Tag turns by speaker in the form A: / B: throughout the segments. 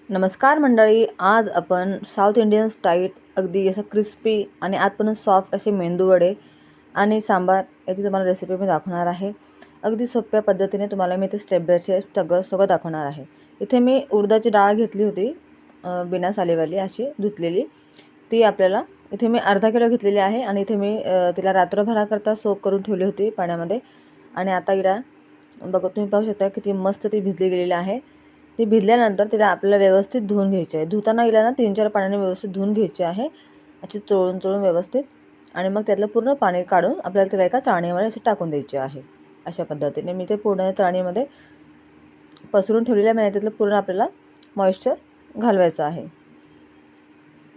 A: नमस्कार मंडळी, आज आपण साऊथ इंडियन स्टाईल अगदी असं क्रिस्पी आणि आतपर्यंत सॉफ्ट असे मेंदू वडे आणि सांबार याची तुम्हाला रेसिपी मी दाखवणार आहे. अगदी सोप्या पद्धतीने तुम्हाला मी ते स्टेप बाय स्टेप सगळं दाखवणार आहे. इथे मी उडदाची डाळ घेतली होती, बिना सालीवाली अशी धुतलेली. ती आपल्याला इथे मी अर्धा किलो घेतलेली आहे आणि इथे मी तिला रात्रभराकरता सोक करून ठेवली होती पाण्यामध्ये. आणि आता हिला बघा, तुम्ही पाहू शकता किती मस्त ती भिजली गेलेली आहे. ती भिजल्यानंतर तिला आपल्याला व्यवस्थित धुवून घ्यायची आहे. धुताना हिला ना 3-4 पाण्याने व्यवस्थित धुवून घ्यायची आहे, अशी चोळून व्यवस्थित. आणि मग त्यातलं पूर्ण पाणी काढून आपल्याला तिला एका चाळणीमध्ये अशी टाकून द्यायची आहे. अशा पद्धतीने मी ते पूर्ण चाळणीमध्ये पसरून ठेवलेल्या आहे. त्यातलं पूर्ण आपल्याला मॉइश्चर घालवायचं आहे.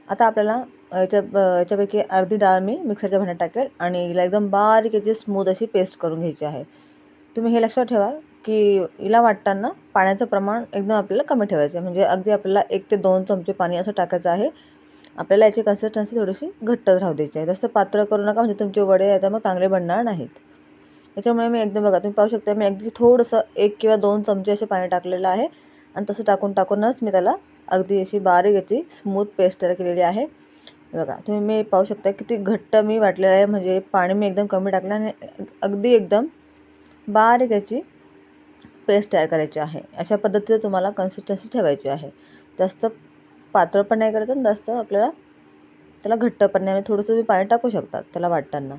A: आता आपल्याला याच्यापैकी अर्धी डाळ मी मिक्सरच्या भांड्यात टाकेल आणि हिला एकदम बारीक याची स्मूथ अशी पेस्ट करून घ्यायची आहे. तुम्ही हे लक्षात ठेवा की हिला वाटताना पाण्याचं प्रमाण एकदम आपल्याला कमी ठेवायचं आहे. म्हणजे अगदी आपल्याला 1 ते 2 चमचे पाणी असं टाकायचं आहे. आपल्याला याची कन्सिस्टन्सी थोडीशी घट्ट राहू द्यायची आहे. जास्त पातळ करू नका, म्हणजे तुमचे वडे आता मग चांगले बनणार नाहीत. त्याच्यामुळे मी एकदम बघा, तुम्ही पाहू शकता मी अगदी थोडंसं 1 किंवा 2 चमचे असे पाणी टाकलेलं आहे. आणि तसं टाकूनच मी त्याला अगदी अशी बारीक याची स्मूथ पेस्ट तयार केलेली आहे. बघा, तुम्ही मी पाहू शकता किती घट्ट मी वाटलेलं आहे. म्हणजे पाणी मी एकदम कमी टाकलं आणि अगदी एकदम बारीक याची पेस्ट तयार करायची आहे. अशा पद्धतीने तुम्हाला कन्सिस्टन्सी ठेवायची आहे. जास्त पातळ पण नाही करायचं आणि जास्त आपल्याला त्याला घट्ट पण नाही. थोडंसं तुम्ही पाणी टाकू शकतात त्याला वाटताना.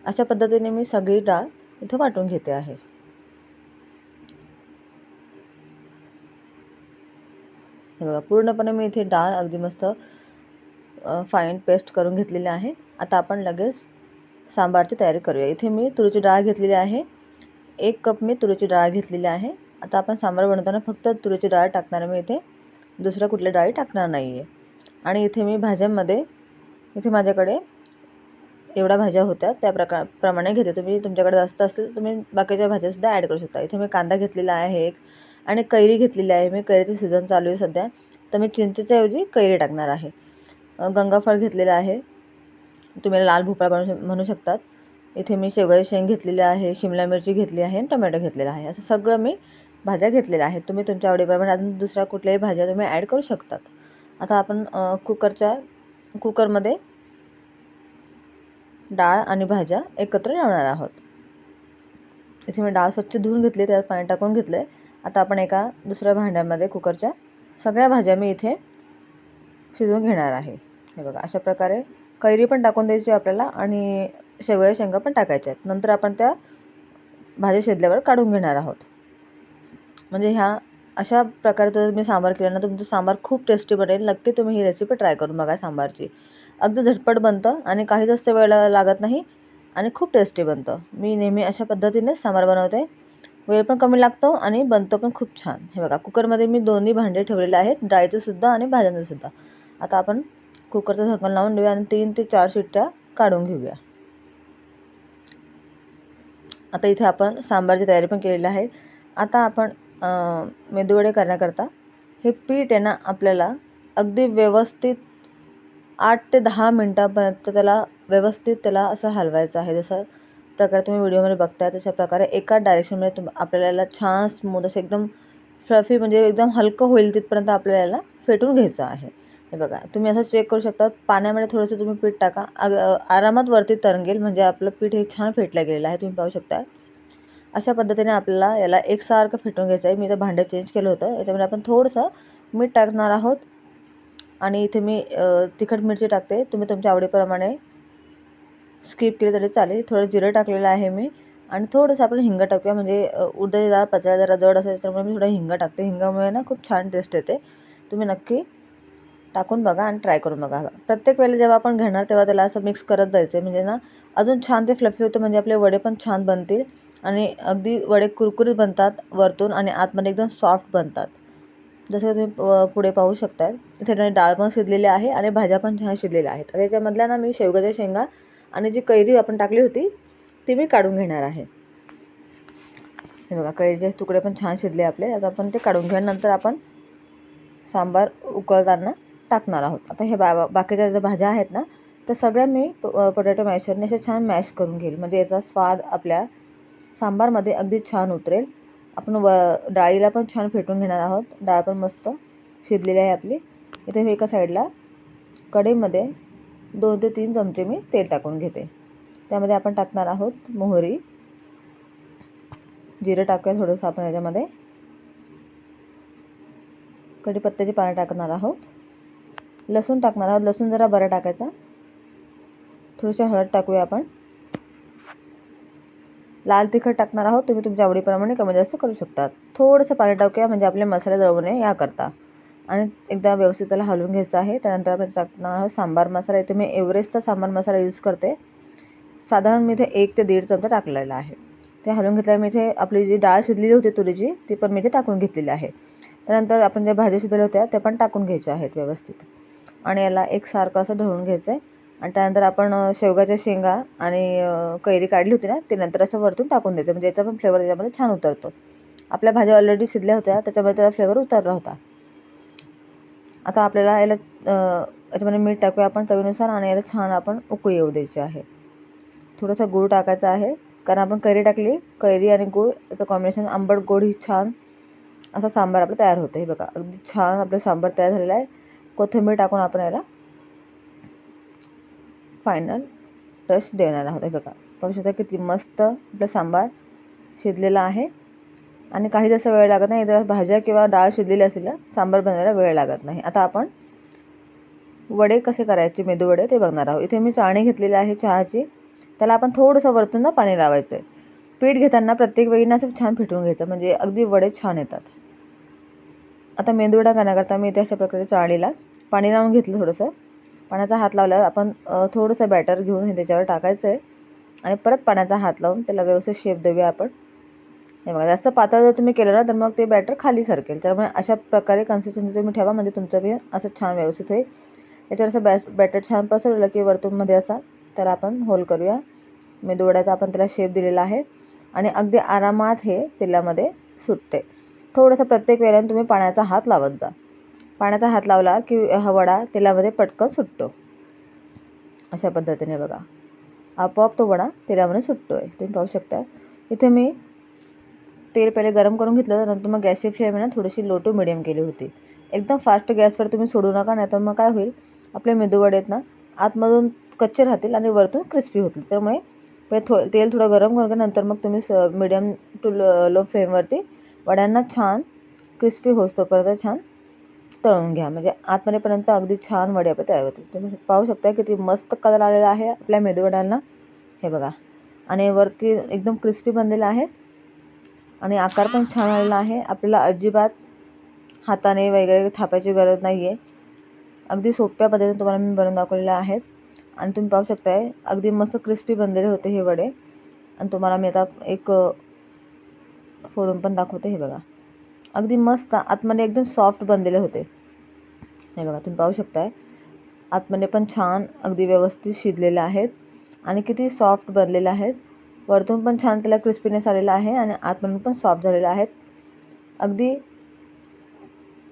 A: अशा पद्धतीने मी सगळी डाळ इथं वाटून घेते आहे. हे बघा, पूर्णपणे मी इथे डाळ अगदी मस्त फाईन पेस्ट करून घेतलेली आहे. आता आपण लगेच सांबारची तयारी करूया. इथे मी तुरीची डाळ घेतलेली आहे. 1 कप मी तुरीची डाळ घेतलेली आहे. आता आपण सांबार बनवताना फक्त तुरीची डाळ टाकणार आहे मी इथे, दुसऱ्या कुठल्या डाळी टाकणार नाही आहे. आणि इथे मी भाज्यांमध्ये इथे माझ्याकडे एवढ्या भाज्या होत्या त्या प्रमाणे घेते. तुम्ही तुमच्याकडे जास्त असेल तुम्ही बाकीच्या भाज्यासुद्धा ॲड करू शकता. इथे मी कांदा घेतलेला आहे एक, आणि कैरी घेतलेली आहे मी. कैरीचं सीझन चालू आहे सध्या, तर मी चिंचेच्या ऐवजी कैरी टाकणार आहे. गंगाफळ घेतलेलं आहे, तुम्ही लाल भोपळा म्हणू शकतात. इथे मी शेवगाची शेंग घेतलेली आहे, शिमला मिरची घेतली आहे आणि टोमॅटो घेतलेला आहे. असं सगळं मी भाज्या घेतलेल्या आहेत. तुम्ही तुमच्या आवडीप्रमाणे अजून दुसऱ्या कुठल्याही भाज्या तुम्ही ॲड करू शकतात. आता आपण कुकरमध्ये डाळ आणि भाज्या एकत्र लावणार आहोत. इथे मी डाळ स्वच्छ धुवून घेतली, त्यात पाणी टाकून घेतलं आहे. आता आपण एका दुसऱ्या भांड्यामध्ये कुकरच्या सगळ्या भाज्या मी इथे शिजवून घेणार आहे. हे बघा, अशा प्रकारे कैरी पण टाकून द्यायची आपल्याला आणि शेवगाच्या शेंगा पण टाकायच्या आहेत. नंतर आपण त्या भाज्या शिजल्यावर काढून घेणार आहोत. म्हणजे अशा प्रकारे जर तुम्ही सांबार केलं ना, तुमचं सांबार खूप टेस्टी बनेल. नक्की तुम्ही ही रेसिपी ट्राय करून बघा सांबारची. अगदी झटपट बनतं आणि काही जास्त वेळ लागत नाही आणि खूप टेस्टी बनतं. मी नेहमी अशा पद्धतीनेच सांबार बनवते. वेळ पण कमी लागतो आणि बनतं पण खूप छान. हे बघा, कुकरमध्ये मी दोन्ही भांडे ठेवलेले आहेत, डाळीचंसुद्धा आणि भाज्यांचंसुद्धा. आता आपण कुकरचं झाकण लावून देऊया आणि 3 ते 4 शिट्ट्या काढून घेऊया. आता इथे आपण सांबारची तयारी पण केलेली आहे. आता आपण मेदूवडे करण्याकरता हे पीठ आहे ना, आपल्याला अगदी व्यवस्थित 8 ते 10 मिनटापर्यंत त्याला असं हलवायचं आहे. जसं प्रकारे तुम्ही व्हिडिओमध्ये बघताय तशा प्रकारे एका डायरेक्शनमध्ये आपल्याला छान स्मूथ असं एकदम फ्लफी, म्हणजे एकदम हलकं होईल तिथपर्यंत आपल्याला फेटून घ्यायचं आहे. हे बघा, तुम्ही असं चेक करू शकता. पाण्यामध्ये थोडंसं तुम्ही पीठ टाका, आरामात वरती तरंगेल. म्हणजे आपलं पीठ हे छान फेटलं गेलेलं आहे, तुम्ही पाहू शकता. अशा पद्धतीने आपल्याला याला एकसारखं फेटून घ्यायचं आहे. मी इथं भांडं चेंज केलं होतं. याच्यामध्ये आपण थोडंसं मीठ टाकणार आहोत आणि इथे मी तिखट मिरची टाकते. तुम्ही तुमच्या आवडीप्रमाणे स्किप केली तरी चालेल. थोडं जिरं टाकलेलं आहे मी आणि थोडंसं आपण हिंग टाकूया. म्हणजे उडदाची डाळ पचायला जरा जड असेल त्यामुळे मी थोडं हिंग टाकते. हिंगामुळे ना खूप छान टेस्ट येते. तुम्ही नक्की टाकून बघा आणि ट्राय करून बघा. प्रत्येक वेळेला जेव्हा आपण घेणार तेव्हा त्याला असं मिक्स करत जायचं, म्हणजे ना अजून छान ते फ्लफी होतं. म्हणजे आपले वडे पण छान बनतील आणि अगदी वडे कुरकुरीत बनतात वरतून आणि आतमध्ये एकदम सॉफ्ट बनतात. जसं तुम्ही पुढे पाहू शकता. इथे डाळ पण शिजलेली आहे आणि भाज्या पण छान शिजलेल्या आहेत. त्याच्यामधल्या ना मी शेवगाच्या शेंगा आणि जी कैरी आपण टाकली होती ती मी काढून घेणार आहे. हे बघा, कैरीचे तुकडे पण छान शिजले आपले. आता आपण ते काढून घेऊन नंतर आपण सांबार उकळताना टाकणार आहोत. आता हे बाकीच्या ज्या भाज्या आहेत ना, त्या सगळ्या मी पोटॅटो मॅशरने असे छान मॅश करून घेईल. म्हणजे याचा स्वाद आपल्या सांबारमध्ये अगदी छान उतरेल. आपण डाळीला पण छान फेटून घेणार आहोत. डाळ पण मस्त शिजलेली आहे आपली. इथे मी एका साईडला कढईमध्ये 2 ते 3 चमचे मी तेल टाकून घेते. त्यामध्ये आपण टाकणार आहोत मोहरी, जिरं टाकूया थोडंसं आपण याच्यामध्ये, कढीपत्त्याची पानं टाकणार आहोत, लसूण टाकणार आहोत. लसूण जरा बरा टाकायचा. थोडीशी हळद टाकूया आपण. लाल तिखट टाकणार आहोत. तुम्ही तुमच्या आवडीप्रमाणे कमी जास्त करू शकता. थोडंसं पाणी टाकूया म्हणजे आपले मसाले जळू नये याकरता. आणि एकदा व्यवस्थित त्याला हलवून घ्यायचं आहे. त्यानंतर आपण टाकणार आहोत सांबार मसाला. इथे मी एव्हरेस्टचा सांबार मसाला यूज करते. साधारण मी इथे 1 ते 1.5 चमचा टाकलेला आहे. ते हलवून घेतल्यावर मी इथे आपली जी डाळ शिजलेली होती तुरीची, ती पण मी इथे टाकून घेतलेली आहे. त्यानंतर आपण ज्या भाज्या शिजवल्या होत्या त्या पण टाकून घ्यायच्या आहेत व्यवस्थित. आणि याला एकसारखं असं ढवळून घ्यायचं आहे. आणि त्यानंतर आपण शेवगाच्या शेंगा आणि कैरी काढली होती ना, ते नंतर असं वरतून टाकून द्यायचं, म्हणजे याचा पण फ्लेवर त्याच्यामध्ये छान उतरतो. आपल्या भाज्या ऑलरेडी शिजल्या होत्या, त्याच्यामुळे त्याचा फ्लेवर उतरला होता. आता आपल्याला याला याच्यामध्ये मीठ टाकूया आपण चवीनुसार आणि याला छान आपण उकळी येऊ द्यायची आहे. थोडासा गूळ टाकायचा आहे, कारण आपण कैरी टाकली. कैरी आणि गूळ याचं कॉम्बिनेशन आंबट गोड ही छान असा सांबार आपला तयार होतं. हे बघा, अगदी छान आपलं सांबार तयार झालेलं आहे. कोथिंबीर टाकून आपण याला फायनल टच देणार आहोत. हे बघा, पाहू शकता किती मस्त आपलं सांबार शिजलेला आहे. आणि काही जास्त वेळ लागत नाही. जर भाज्या किंवा डाळ शिजलेली असेल सांबार बनवायला वेळ लागत नाही. आता आपण वडे कसे करायचे, मेदू वडे, ते बघणार आहोत. इथे मी चाळणी घेतलेली आहे चहाची. त्याला आपण थोडंसं वरतून ना पाणी लावायचं आहे. पीठ घेताना प्रत्येक वेळी ना असं छान फेटून घ्यायचं, म्हणजे अगदी वडे छान येतात. आता मेदूवडा करण्याकरता मी इथे अशा प्रकारे चाळणीला पाणी लावून घेतलं. थोडंसं पाण्याचा हात लावल्यावर आपण थोडंसं बॅटर घेऊन हे त्याच्यावर टाकायचं आहे आणि परत पाण्याचा हात लावून त्याला व्यवस्थित शेप देऊया आपण. हे बघा, जास्त पातळ जर तुम्ही केलं ना तर मग ते बॅटर खाली सरकेल. त्यामुळे अशा प्रकारे कन्सिस्टन्सी तुम्ही ठेवा, म्हणजे तुमचं बी असं छान व्यवस्थित होईल. याच्यावर असं बॅटर छान पसरलं की वरतूनमध्ये असा तर आपण होल करूया. मेदूवड्याचा आपण त्याला शेप दिलेला आहे आणि अगदी आरामात हे तेलामध्ये सुटते. थोडंसं प्रत्येक वेळेला तुम्ही पाण्याचा हात लावत जा. पाण्याचा हात लावला की हा वडा तेलामध्ये पटकन सुटतो. अशा पद्धतीने बघा, आपोआप तो वडा तेलामध्ये सुटतो आहे. तुम्ही पाहू शकता. इथे मी तेल पहिले गरम करून घेतलं, नंतर मग गॅसची फ्लेम आहे ना थोडीशी लो टू मिडियम केली होती. एकदम फास्ट गॅसवर तुम्ही सोडू नका, नाही तर मग काय होईल, आपले मेदूवडे आहेत ना आतमधून कच्चे राहतील आणि वरतून क्रिस्पी होतील. त्यामुळे पहिले तेल थोडं गरम करून नंतर मग तुम्ही मिडियम टू लो फ्लेमवरती वड्यांना छान क्रिस्पी होतोपर्यंत छान तळून घ्या, म्हणजे आतमध्येपर्यंत अगदी छान वडे आपले तयार होतील. तुम्ही पाहू शकता किती मस्त कलर आलेला आहे आपल्या मेदूवड्यांना. हे बघा, आणि वरती एकदम क्रिस्पी बनलेलं आहे आणि आकार पण छान आलेला आहे. आपल्याला अजिबात हाताने वगैरे थापायची गरज नाही आहे. अगदी सोप्या पद्धतीने तुम्हाला मी बनवून दाखवलेलं आहे आणि तुम्ही पाहू शकताय अगदी मस्त क्रिस्पी बनलेले होते हे वडे. आणि तुम्हाला मी आता एक फोडून पण दाखवते. हे बघा, अगदी मस्त आतमध्ये एकदम सॉफ्ट बनलेले होते. हे बघा, तुम्ही पाहू शकताय आतमध्ये पण छान अगदी व्यवस्थित शिजलेले आहेत आणि किती सॉफ्ट बनलेले आहेत. वरतून पण छान त्याला क्रिस्पीनेस आलेला आहे आणि आतमधून पण सॉफ्ट झालेले आहेत. अगदी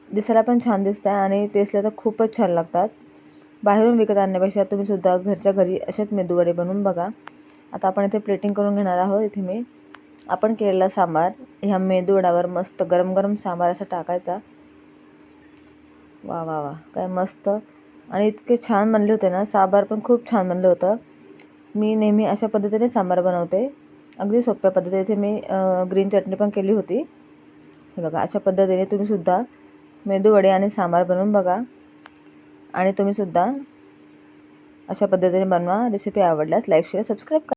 A: दिसायला पण छान दिसत आहे आणि टेस्टला तर खूपच छान लागतात. बाहेरून विकत आणण्यापेक्षा तुम्ही सुद्धा घरच्या घरी असेच मेदूवडे बनवून बघा. आता आपण इथे प्लेटिंग करून घेणार आहोत. इथे मी आपण केलेला सांबार ह्या मेदूवड्यावर मस्त गरम गरम सांबार असा टाकायचा. वा वा वा, काय मस्त. आणि इतके छान बनले होते ना, सांबार पण खूप छान बनलं होतं. मी नेहमी अशा पद्धतीने सांबार बनवते, अगदी सोप्या पद्धतीने. इथे मी ग्रीन चटणी पण केली होती. हे बघा, अशा पद्धतीने तुम्हीसुद्धा मेदूवडे आणि सांबार बनवून बघा आणि तुम्हीसुद्धा अशा पद्धतीने बनवा. रेसिपी आवडल्यास लाईक, शेअर, सबस्क्राईब करा.